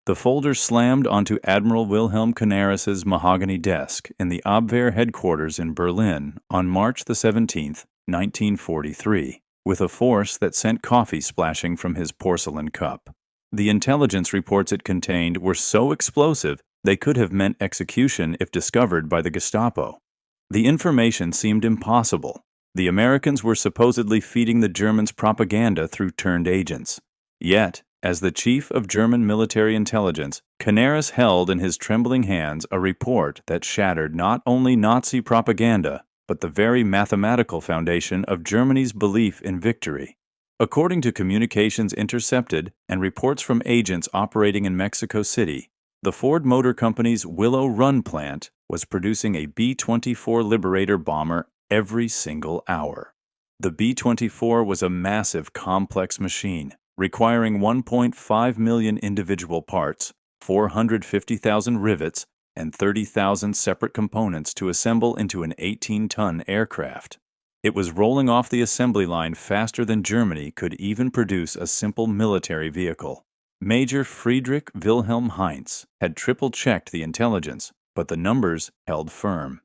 The folder slammed onto Admiral Wilhelm Canaris's mahogany desk in the Abwehr headquarters in Berlin on March the 17th, 1943, with a force that sent coffee splashing from his porcelain cup. The intelligence reports it contained were so explosive they could have meant execution if discovered by the Gestapo. The information seemed impossible. The Americans were supposedly feeding the Germans propaganda through turned agents. Yet, as the chief of German military intelligence, Canaris held in his trembling hands a report that shattered not only Nazi propaganda, but the very mathematical foundation of Germany's belief in victory. According to communications intercepted and reports from agents operating in Mexico City, the Ford Motor Company's Willow Run plant was producing a B-24 Liberator bomber every single hour. The B-24 was a massive, complex machine, requiring 1.5 million individual parts, 450,000 rivets, and 30,000 separate components to assemble into an 18-ton aircraft. It was rolling off the assembly line faster than Germany could even produce a simple military vehicle. Major Friedrich Wilhelm Heinz had triple-checked the intelligence, but the numbers held firm.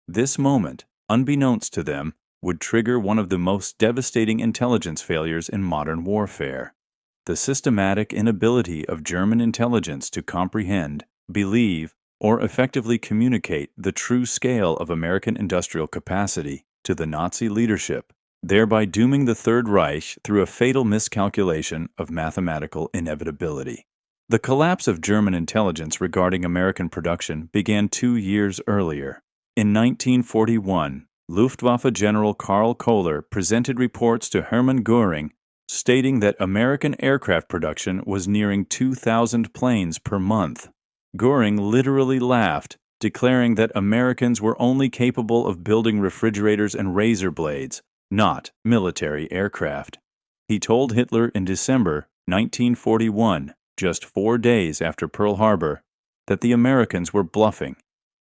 This moment, unbeknownst to them, would trigger one of the most devastating intelligence failures in modern warfare. The systematic inability of German intelligence to comprehend, believe, or effectively communicate the true scale of American industrial capacity to the Nazi leadership, thereby dooming the Third Reich through a fatal miscalculation of mathematical inevitability. The collapse of German intelligence regarding American production began 2 years earlier. In 1941, Luftwaffe General Karl Kohler presented reports to Hermann Göring stating that American aircraft production was nearing 2,000 planes per month. Göring literally laughed, declaring that Americans were only capable of building refrigerators and razor blades, not military aircraft. He told Hitler in December 1941, just 4 days after Pearl Harbor, that the Americans were bluffing.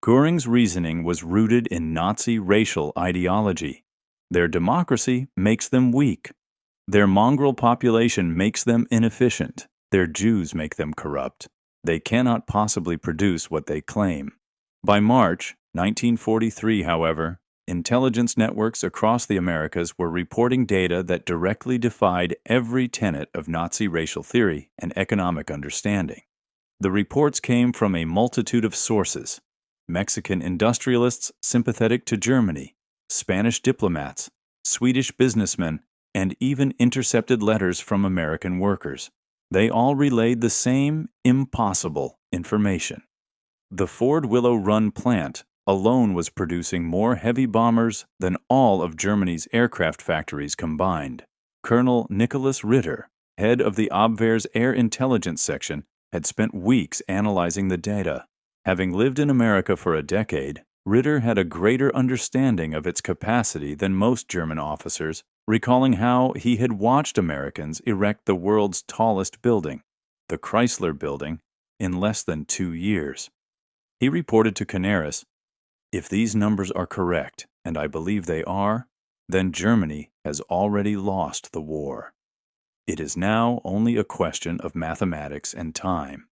Göring's reasoning was rooted in Nazi racial ideology. Their democracy makes them weak. Their mongrel population makes them inefficient. Their Jews make them corrupt. They cannot possibly produce what they claim. By March 1943, however, intelligence networks across the Americas were reporting data that directly defied every tenet of Nazi racial theory and economic understanding. The reports came from a multitude of sources: Mexican industrialists sympathetic to Germany, Spanish diplomats, Swedish businessmen, and even intercepted letters from American workers. They all relayed the same impossible information. The Ford Willow Run plant alone was producing more heavy bombers than all of Germany's aircraft factories combined. Colonel Nicholas Ritter, head of the Abwehr's Air Intelligence Section, had spent weeks analyzing the data. Having lived in America for a decade, Ritter had a greater understanding of its capacity than most German officers, recalling how he had watched Americans erect the world's tallest building, the Chrysler Building, in less than 2 years. He reported to Canaris, "If these numbers are correct, and I believe they are, then Germany has already lost the war. It is now only a question of mathematics and time."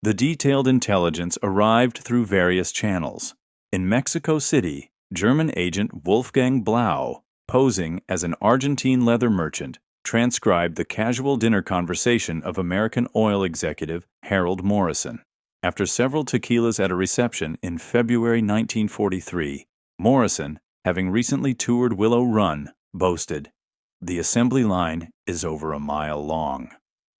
The detailed intelligence arrived through various channels. In Mexico City, German agent Wolfgang Blau, posing as an Argentine leather merchant, transcribed the casual dinner conversation of American oil executive Harold Morrison. After several tequilas at a reception in February 1943, Morrison, having recently toured Willow Run, boasted, "The assembly line is over a mile long."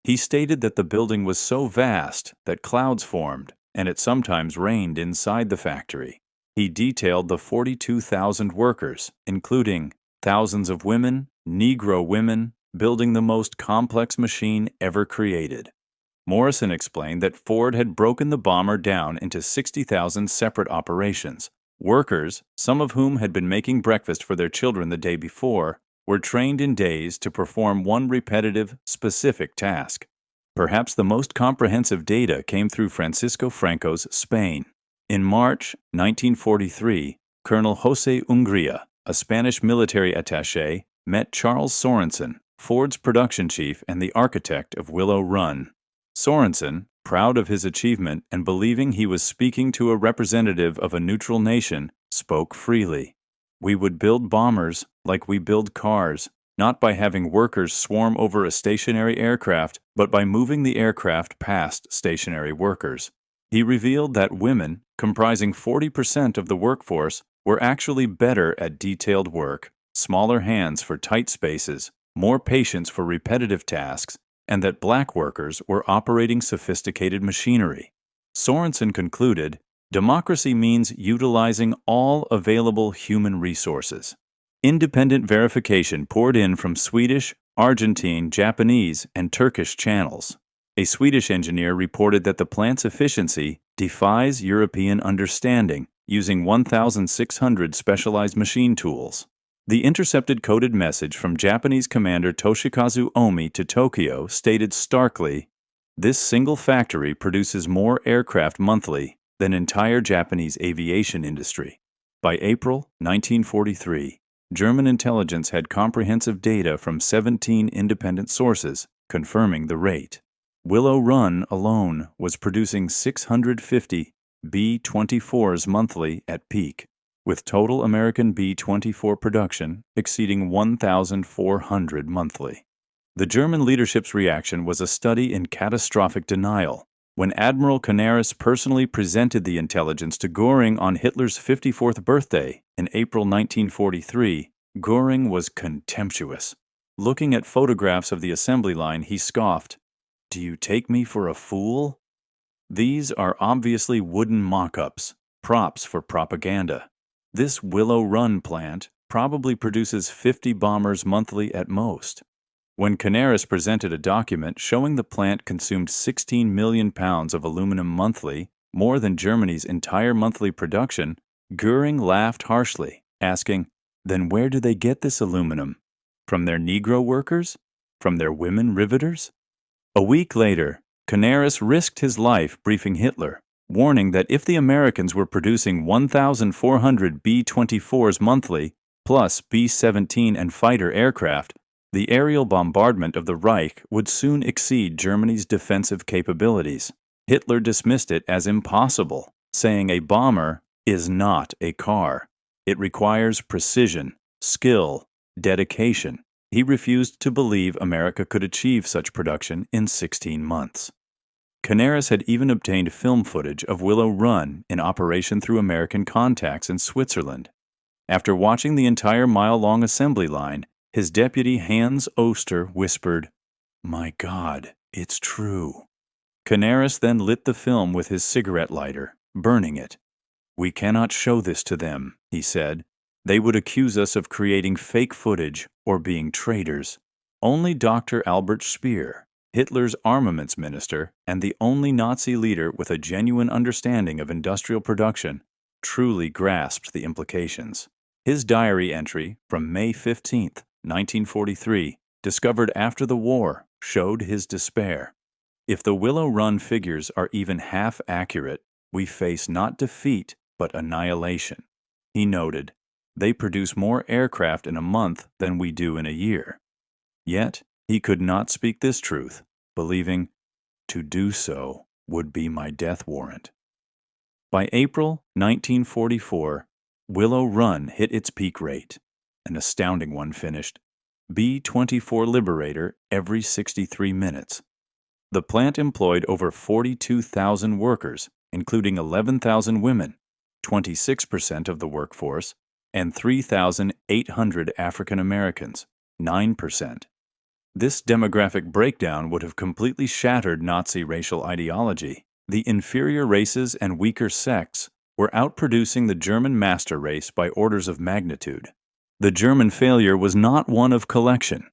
He stated that the building was so vast that clouds formed, and it sometimes rained inside the factory. He detailed the 42,000 workers, including thousands of women, Negro women, building the most complex machine ever created. Morrison explained that Ford had broken the bomber down into 60,000 separate operations. Workers, some of whom had been making breakfast for their children the day before, were trained in days to perform one repetitive, specific task. Perhaps the most comprehensive data came through Francisco Franco's Spain. In March 1943, Colonel José Ungría, a Spanish military attaché, met Charles Sorensen, Ford's production chief and the architect of Willow Run. Sorensen, proud of his achievement and believing he was speaking to a representative of a neutral nation, spoke freely. "We would build bombers like we build cars, not by having workers swarm over a stationary aircraft, but by moving the aircraft past stationary workers." He revealed that women, comprising 40% of the workforce, were actually better at detailed work, smaller hands for tight spaces, more patience for repetitive tasks, and that black workers were operating sophisticated machinery. Sorensen concluded, "Democracy means utilizing all available human resources." Independent verification poured in from Swedish, Argentine, Japanese, and Turkish channels. A Swedish engineer reported that the plant's efficiency defies European understanding, using 1,600 specialized machine tools. The intercepted coded message from Japanese commander Toshikazu Omi to Tokyo stated starkly, "This single factory produces more aircraft monthly than entire Japanese aviation industry." By April 1943, German intelligence had comprehensive data from 17 independent sources confirming the rate. Willow Run alone was producing 650 B-24s monthly at peak, with total American B-24 production exceeding 1,400 monthly. The German leadership's reaction was a study in catastrophic denial. When Admiral Canaris personally presented the intelligence to Göring on Hitler's 54th birthday in April 1943, Göring was contemptuous. Looking at photographs of the assembly line, he scoffed, "Do you take me for a fool? These are obviously wooden mock-ups, props for propaganda. This Willow Run plant probably produces 50 bombers monthly at most." When Canaris presented a document showing the plant consumed 16 million pounds of aluminum monthly, more than Germany's entire monthly production, Göring laughed harshly, asking, "Then where do they get this aluminum? From their Negro workers? From their women riveters?" A week later, Canaris risked his life briefing Hitler, warning that if the Americans were producing 1,400 B-24s monthly, plus B-17 and fighter aircraft, the aerial bombardment of the Reich would soon exceed Germany's defensive capabilities. Hitler dismissed it as impossible, saying a bomber is not a car. It requires precision, skill, dedication. He refused to believe America could achieve such production in 16 months. Canaris had even obtained film footage of Willow Run in operation through American contacts in Switzerland. After watching the entire mile-long assembly line, his deputy Hans Oster whispered, "My God, it's true." Canaris then lit the film with his cigarette lighter, burning it. "We cannot show this to them," he said. "They would accuse us of creating fake footage or being traitors." Only Dr. Albert Speer, Hitler's armaments minister and the only Nazi leader with a genuine understanding of industrial production, truly grasped the implications. His diary entry from May 15, 1943, discovered after the war, showed his despair. "If the Willow Run figures are even half accurate, we face not defeat but annihilation." He noted, "They produce more aircraft in a month than we do in a year." Yet, he could not speak this truth, believing, "To do so would be my death warrant." By April 1944, Willow Run hit its peak rate, an astounding one finished, B-24 Liberator every 63 minutes. The plant employed over 42,000 workers, including 11,000 women, 26% of the workforce, and 3,800 African Americans, 9%. This demographic breakdown would have completely shattered Nazi racial ideology. The inferior races and weaker sects were outproducing the German master race by orders of magnitude. The German failure was not one of collection.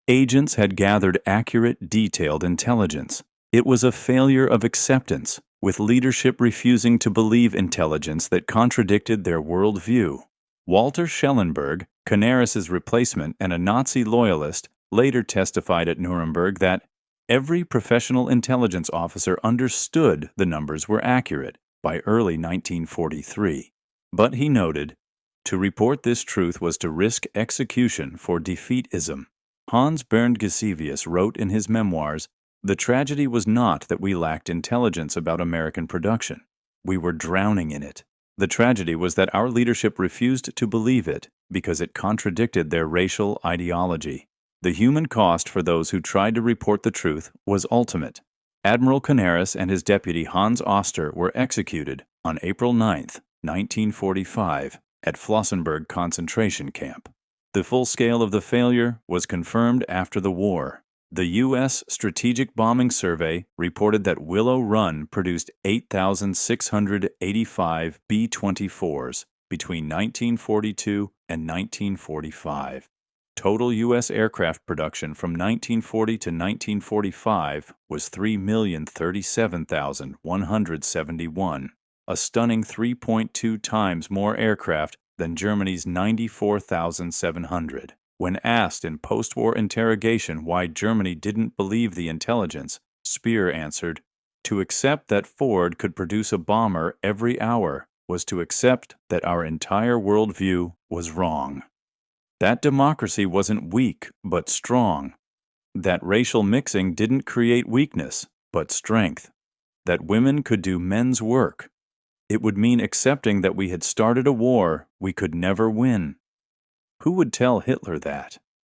Agents had gathered accurate, detailed intelligence. It was a failure of acceptance, with leadership refusing to believe intelligence that contradicted their worldview. Walter Schellenberg, Canaris's replacement and a Nazi loyalist, later testified at Nuremberg that every professional intelligence officer understood the numbers were accurate by early 1943. But he noted, to report this truth was to risk execution for defeatism. Hans Bernd Gisevius wrote in his memoirs, The tragedy was not that we lacked intelligence about American production. We were drowning in it. The tragedy was that our leadership refused to believe it because it contradicted their racial ideology. The human cost for those who tried to report the truth was ultimate. Admiral Canaris and his deputy Hans Oster were executed on April 9, 1945, at Flossenburg concentration camp. The full scale of the failure was confirmed after the war. The U.S. Strategic Bombing Survey reported that Willow Run produced 8,685 B-24s between 1942 and 1945. Total U.S. aircraft production from 1940 to 1945 was 3,037,171, a stunning 3.2 times more aircraft than Germany's 94,700. When asked in post-war interrogation why Germany didn't believe the intelligence, Speer answered, "To accept that Ford could produce a bomber every hour was to accept that our entire worldview was wrong." That democracy wasn't weak, but strong. That racial mixing didn't create weakness, but strength. That women could do men's work. It would mean accepting that we had started a war we could never win. Who would tell Hitler that?